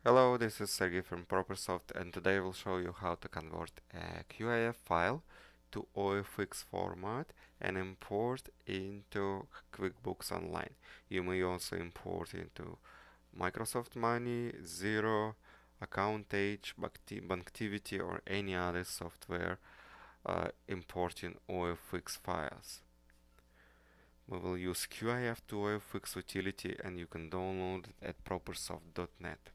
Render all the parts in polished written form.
Hello, this is Sergey from ProperSoft, and today I will show you how to convert a QIF file to OFX format and import into QuickBooks Online. You may also import into Microsoft Money, Zero, Account-Age, Banktivity, or any other software importing OFX files. We will use QIF2OFX utility, and you can download it at propersoft.net.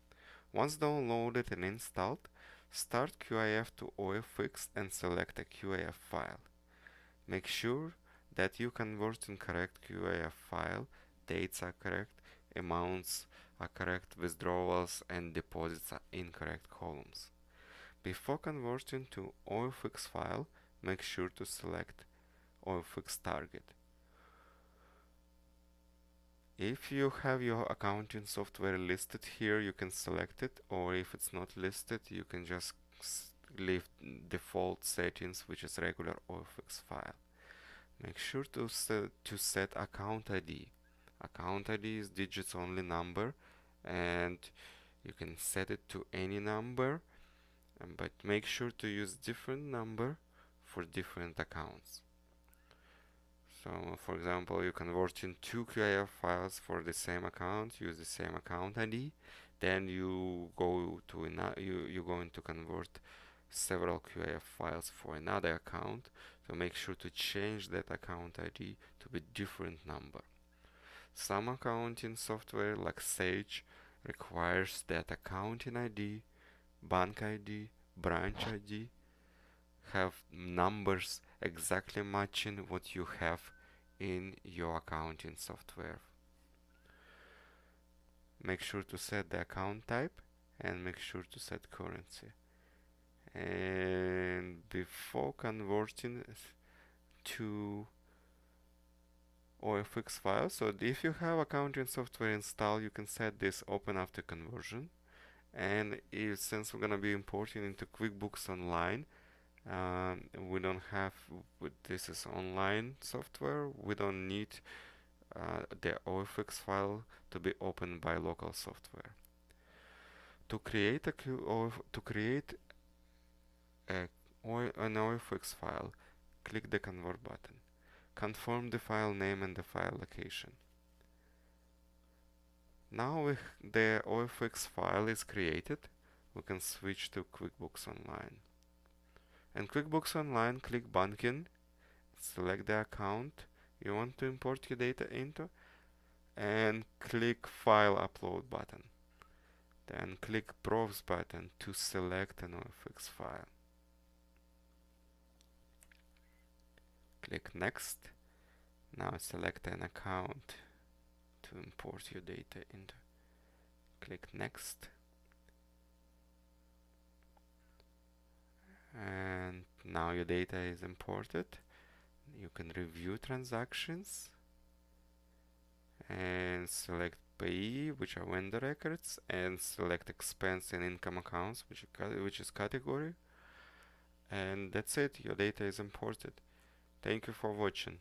Once downloaded and installed, start QIF2OFX and select a QIF file. Make sure that you convert in correct QIF file, dates are correct, amounts are correct, withdrawals and deposits are in correct columns. Before converting to OFX file, make sure to select OFX Target. If you have your accounting software listed here, you can select it, or if it's not listed, you can just leave default settings, which is regular OFX file. Make sure to set account ID. Account ID is digits only number, and you can set it to any number, but make sure to use different number for different accounts. So, for example, you convert in two QIF files for the same account, use the same account ID. Then you go to you're going to convert several QIF files for another account. So make sure to change that account ID to be different number. Some accounting software like Sage requires that accounting ID, bank ID, branch ID have numbers exactly matching what you have in your accounting software. Make sure to set the account type and make sure to set currency. And before converting to OFX file, so if you have accounting software installed, you can set this open after conversion. And since we're gonna be importing into QuickBooks Online, we don't have, this is online software, we don't need the OFX file to be opened by local software. To create an OFX file, click the convert button. Confirm the file name and the file location. Now the OFX file is created, we can switch to QuickBooks Online. In QuickBooks Online, click Banking, select the account you want to import your data into, and click File Upload button. Then click Browse button to select an OFX file. Click Next. Now select an account to import your data into. Click Next. And now your data is imported. You can review transactions and select Payee, which are vendor records, and select expense and income accounts, which is category. And that's it, your data is imported. Thank you for watching.